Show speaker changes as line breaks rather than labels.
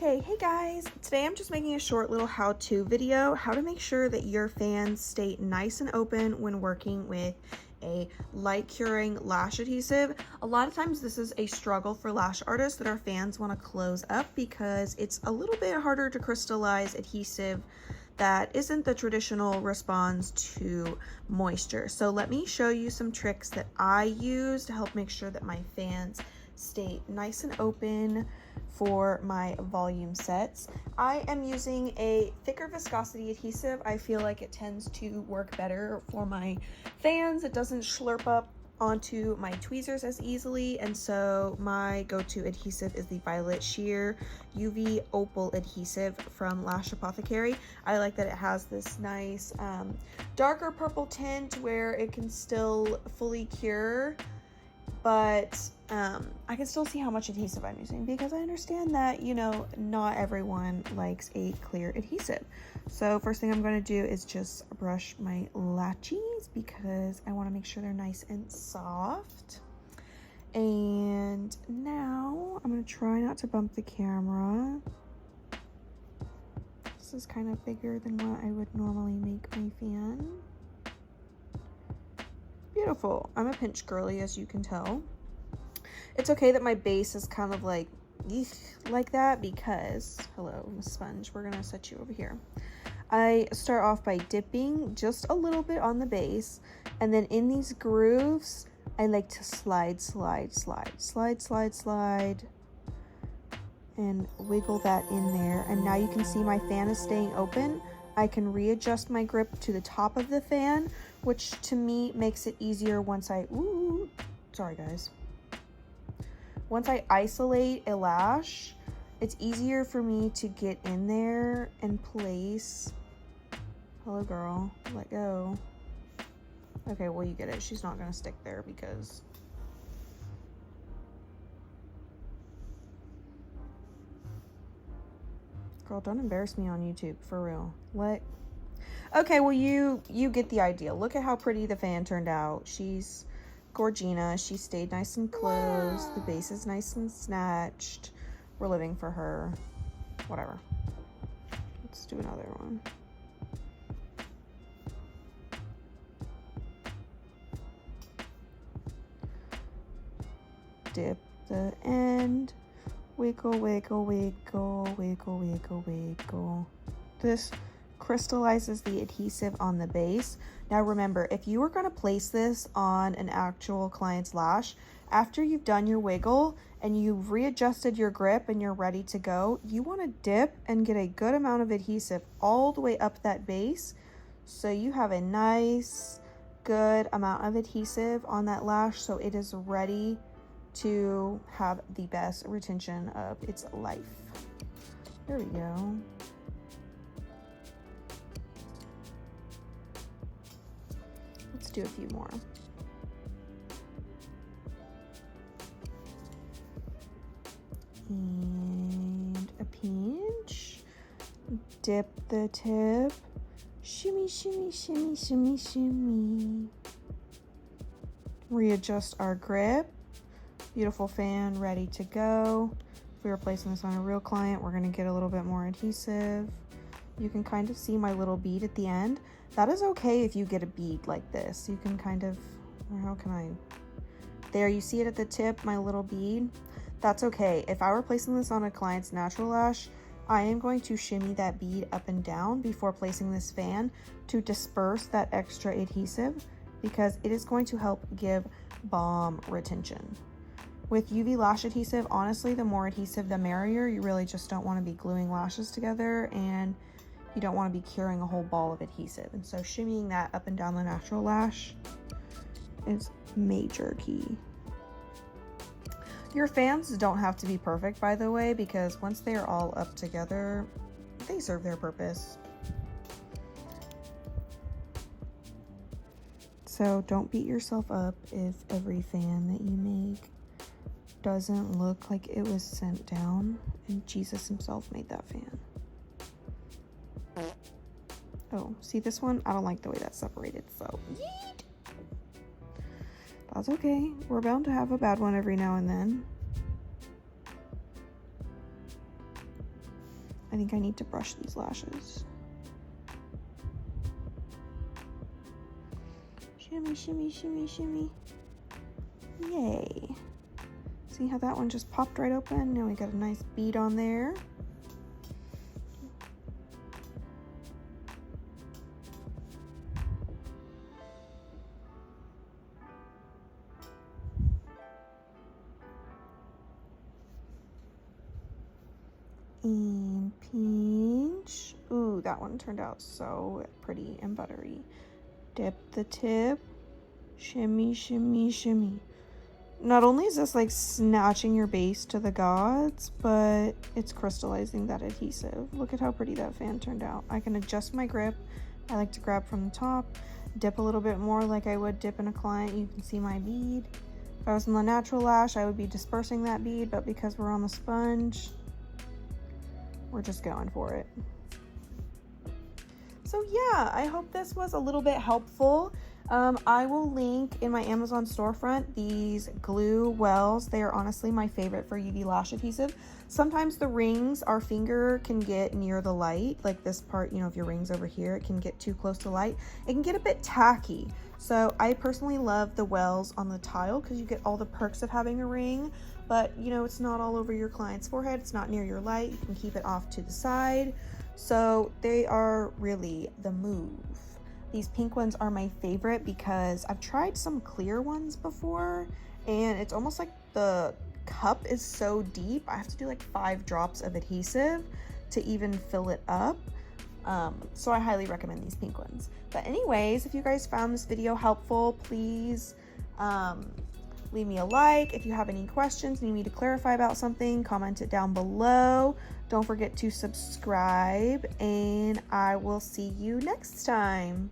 Okay, hey guys, today I'm just making a short little how-to video, how to make sure that your fans stay nice and open when working with a light curing lash adhesive. A lot of times this is a struggle for lash artists that our fans want to close up because it's a little bit harder to crystallize adhesive that isn't the traditional response to moisture. So let me show you some tricks that I use to help make sure that my fans stay nice and open for my volume sets. I am using a thicker viscosity adhesive. I feel like it tends to work better for my fans. It doesn't slurp up onto my tweezers as easily, and so my go-to adhesive is the Violet Sheer UV Opal Adhesive from Lash Apothecary. I like that it has this nice darker purple tint where it can still fully cure, but I can still see how much adhesive I'm using because I understand that, you know, not everyone likes a clear adhesive. So first thing I'm going to do is just brush my lashes because I want to make sure they're nice and soft. And now I'm going to try not to bump the camera. This is kind of bigger than what I would normally make my fan. Beautiful. I'm a pinch girly, as you can tell. It's okay that my base is kind of like that because, hello, Miss Sponge, we're gonna set you over here. I start off by dipping just a little bit on the base, and then in these grooves, I like to slide, and wiggle that in there. And now you can see my fan is staying open. I can readjust my grip to the top of the fan, which to me makes it easier once sorry guys. Once I isolate a lash, it's easier for me to get in there and place. Hello girl, let go. Okay, well you get it. She's not gonna stick there because girl, don't embarrass me on YouTube, for real. Okay, well you get the idea. Look at how pretty the fan turned out. She's Gorgina. She stayed nice and closed. The base is nice and snatched. We're living for her. Whatever. Let's do another one. Dip the end. Wiggle, wiggle, wiggle, wiggle, wiggle, wiggle. This crystallizes the adhesive on the base. Now remember, if you were going to place this on an actual client's lash, after you've done your wiggle and you've readjusted your grip and you're ready to go, you want to dip and get a good amount of adhesive all the way up that base so you have a nice good amount of adhesive on that lash so it is ready to have the best retention of its life. There we go. Let's do a few more. And a pinch. Dip the tip. Shimmy, shimmy, shimmy, shimmy, shimmy. Readjust our grip. Beautiful fan, ready to go. If we were placing this on a real client, we're going to get a little bit more adhesive. You can kind of see my little bead at the end. That is okay if you get a bead like this. You can kind of, or how can I? There, you see it at the tip, my little bead. That's okay. If I were placing this on a client's natural lash, I am going to shimmy that bead up and down before placing this fan to disperse that extra adhesive because it is going to help give bomb retention. With UV lash adhesive, honestly, the more adhesive, the merrier. You really just don't want to be gluing lashes together and you don't want to be curing a whole ball of adhesive. And so shimmying that up and down the natural lash is major key. Your fans don't have to be perfect, by the way, because once they are all up together, they serve their purpose. So don't beat yourself up if every fan that you make doesn't look like it was sent down and Jesus himself made that fan. Oh, see this one? I don't like the way that's separated, so yeet. That's okay. We're bound to have a bad one every now and then. I think I need to brush these lashes. Shimmy, shimmy, shimmy, shimmy. Yay. See how that one just popped right open? Now we got a nice bead on there. And pinch. Ooh, that one turned out so pretty and buttery. Dip the tip. Shimmy, shimmy, shimmy. Not only is this like snatching your base to the gods, but it's crystallizing that adhesive. Look at how pretty that fan turned out. I can adjust my grip. I like to grab from the top, dip a little bit more like I would dip in a client. You can see my bead. If I was on the natural lash, I would be dispersing that bead, but because we're on the sponge, we're just going for it. So yeah, I hope this was a little bit helpful. I will link in my Amazon storefront these glue wells. They are honestly my favorite for UV lash adhesive. Sometimes the rings, our finger can get near the light, like this part, you know, if your ring's over here, it can get too close to light. It can get a bit tacky. So I personally love the wells on the tile because you get all the perks of having a ring, but you know, it's not all over your client's forehead. It's not near your light. You can keep it off to the side. So they are really the move. These pink ones are my favorite because I've tried some clear ones before and it's almost like the cup is so deep. I have to do like 5 drops of adhesive to even fill it up. So I highly recommend these pink ones. But anyways, if you guys found this video helpful, please leave me a like. If you have any questions, need me to clarify about something, comment it down below. Don't forget to subscribe, and I will see you next time.